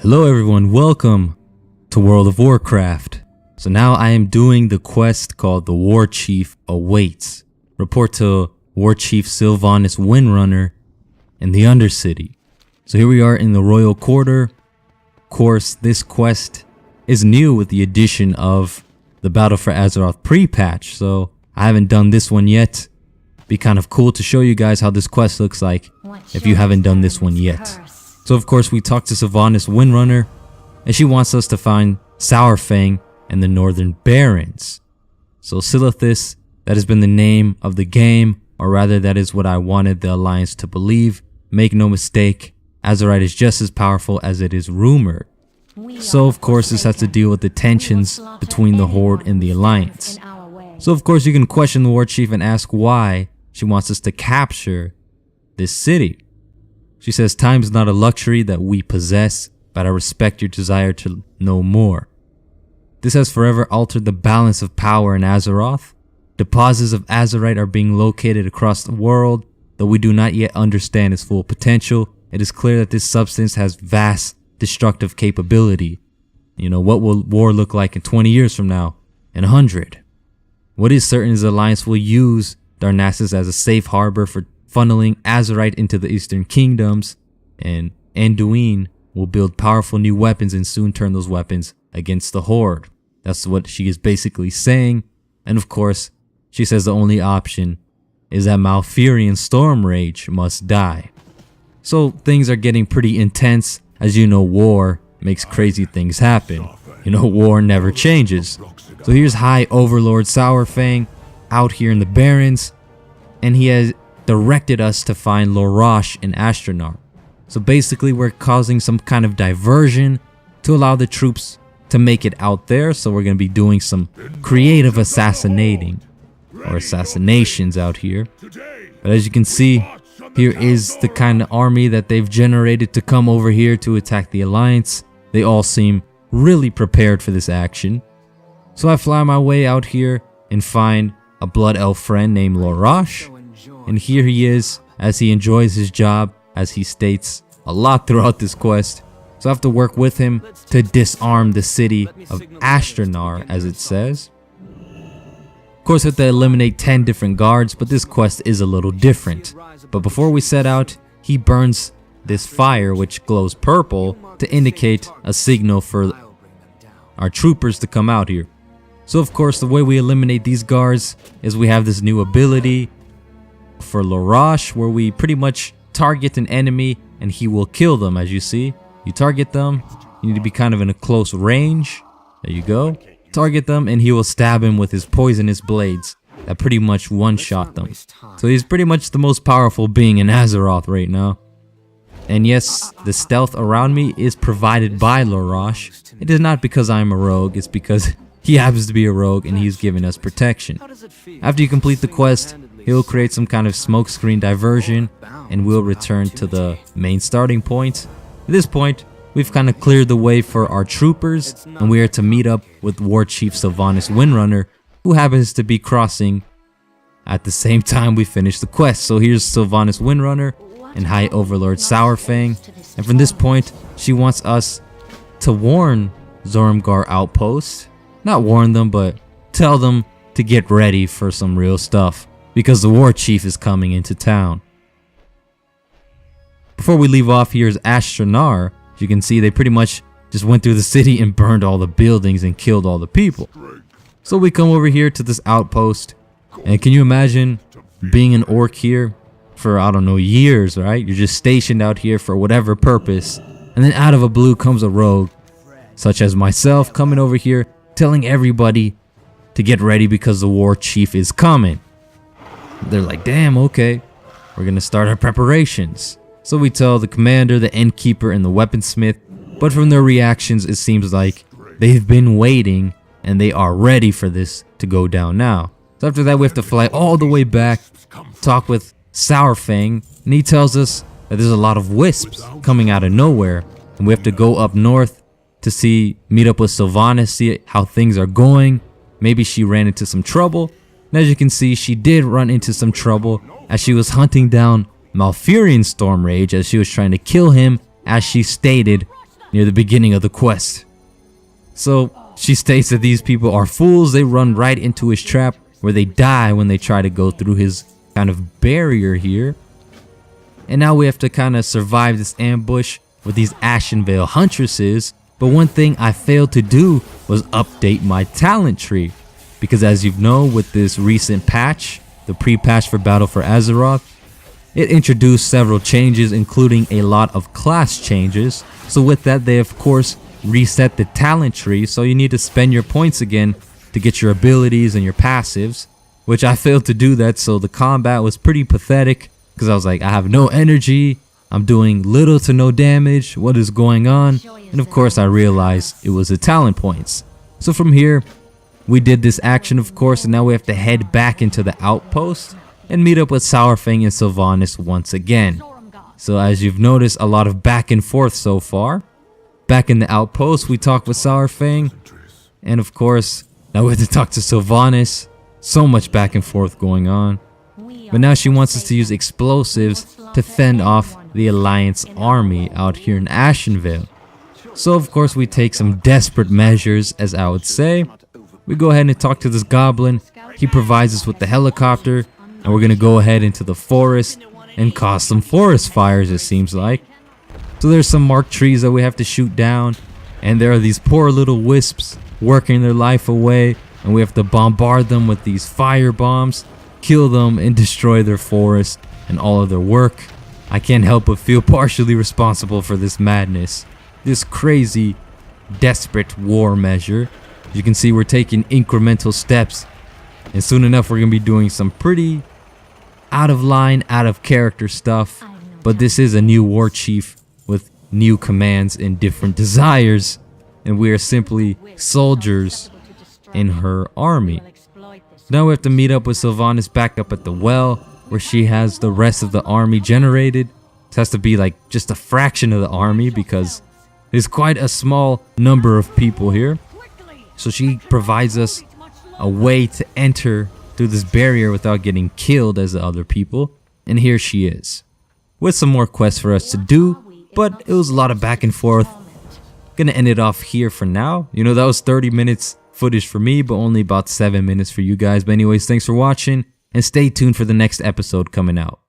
Hello everyone, welcome to World of Warcraft. So now I am doing the quest called the Warchief Awaits. Report to Warchief Sylvanas Windrunner in the Undercity. So here we are in the Royal Quarter. Of course, this quest is new with the addition of the Battle for Azeroth Pre Patch. So I haven't done this one yet. Be kind of cool to show you guys how this quest looks like if you haven't done this one yet. So of course we talked to Sylvanas Windrunner, and she wants us to find Saurfang and the Northern Barrens. So Silithus, that has been the name of the game, or rather that is what I wanted the Alliance to believe. Make no mistake, Azeroth is just as powerful as it is rumored. So of course this has to deal with the tensions between the Horde and the Alliance. So of course you can question the Warchief and ask why she wants us to capture this city. She says, time is not a luxury that we possess, but I respect your desire to know more. This has forever altered the balance of power in Azeroth. Deposits of Azerite are being located across the world. Though we do not yet understand its full potential, it is clear that this substance has vast destructive capability. You know, what will war look like in 20 years from now? In 100? What is certain is the Alliance will use Darnassus as a safe harbor for funneling Azerite into the Eastern Kingdoms, and Anduin will build powerful new weapons and soon turn those weapons against the Horde. That's what she is basically saying. And of course, she says the only option is that Malfurion Stormrage must die. So things are getting pretty intense. As you know, war makes crazy things happen. You know, war never changes. So here's High Overlord Saurfang out here in the Barrens, and he has directed us to find Lorosh and Astronar. So basically we're causing some kind of diversion to allow the troops to make it out there. So we're going to be doing some creative assassinating or assassinations out here. But as you can see, here is the kind of army that they've generated to come over here to attack the Alliance. They all seem really prepared for this action. So I fly my way out here and find a blood elf friend named Lorosh. And here he is as he enjoys his job, as he states a lot throughout this quest. So I have to work with him to disarm the city of Astronar, as it says. Of course, I have to eliminate 10 different guards, but this quest is a little different. But before we set out, he burns this fire which glows purple to indicate a signal for our troopers to come out here. So of course, the way we eliminate these guards is we have this new ability for Lorosh, where we pretty much target an enemy and he will kill them. As you see, you target them, you need to be kind of in a close range. There you go. Target them and he will stab him with his poisonous blades that pretty much one-shot them. So he's pretty much the most powerful being in Azeroth right now. And yes, the stealth around me is provided by Lorosh. It is not because I'm a rogue, it's because he happens to be a rogue and he's giving us protection. After you complete the quest, he'll create some kind of smokescreen diversion and we'll return to the main starting point. At this point, we've kind of cleared the way for our troopers and we are to meet up with Warchief Sylvanas Windrunner, who happens to be crossing at the same time we finish the quest. So here's Sylvanas Windrunner and High Overlord Saurfang, and from this point she wants us to warn Zormgar Outpost. Not warn them, but tell them to get ready for some real stuff, because the Warchief is coming into town. Before we leave off, here's Astronar. As you can see, they pretty much just went through the city and burned all the buildings and killed all the people. So we come over here to this outpost, and can you imagine being an orc here for, I don't know, years, right? You're just stationed out here for whatever purpose, and then out of a blue comes a rogue, such as myself, coming over here telling everybody to get ready because the Warchief is coming. They're like, damn, okay, we're gonna start our preparations. So we tell the commander, the innkeeper, and the weaponsmith, but from their reactions it seems like they've been waiting and they are ready for this to go down now. So after that we have to fly all the way back, talk with Saurfang, and he tells us that there's a lot of wisps coming out of nowhere, and we have to go up north to meet up with Sylvanas, see how things are going. Maybe she ran into some trouble. And as you can see, she did run into some trouble as she was hunting down Malfurion Stormrage, as she was trying to kill him, as she stated near the beginning of the quest. So she states that these people are fools. They run right into his trap where they die when they try to go through his kind of barrier here. And now we have to kind of survive this ambush with these Ashenvale Huntresses. But one thing I failed to do was update my talent tree. Because as you know, with this recent patch, the pre-patch for Battle for Azeroth, it introduced several changes, including a lot of class changes. So with that, they of course reset the talent tree, so you need to spend your points again to get your abilities and your passives, which I failed to do that. So the combat was pretty pathetic because I was like, I have no energy, I'm doing little to no damage, what is going on? And of course I realized it was the talent points. So from here, we did this action of course, and now we have to head back into the outpost and meet up with Sourfang and Sylvanas once again. So as you've noticed, a lot of back and forth so far. Back in the outpost, we talk with Sourfang, and of course, now we have to talk to Sylvanas. So much back and forth going on. But now she wants us to use explosives to fend off the Alliance army out here in Ashenvale. So of course we take some desperate measures, as I would say. We go ahead and talk to this goblin. He provides us with the helicopter, and we're gonna go ahead into the forest and cause some forest fires, it seems like. So there's some marked trees that we have to shoot down, and there are these poor little wisps working their life away, and we have to bombard them with these fire bombs, kill them and destroy their forest and all of their work. I can't help but feel partially responsible for this madness, this crazy, desperate war measure. As you can see, we're taking incremental steps, and soon enough we're gonna be doing some pretty out of line, out of character stuff. But this is a new war chief with new commands and different desires, and we are simply soldiers in her army. Now we have to meet up with Sylvanas back up at the well, where she has the rest of the army generated. It has to be like just a fraction of the army because there's quite a small number of people here. So she provides us a way to enter through this barrier without getting killed as the other people. And here she is, with some more quests for us to do, but it was a lot of back and forth. Gonna end it off here for now. You know, that was 30 minutes footage for me, but only about 7 minutes for you guys. But anyways, thanks for watching, and stay tuned for the next episode coming out.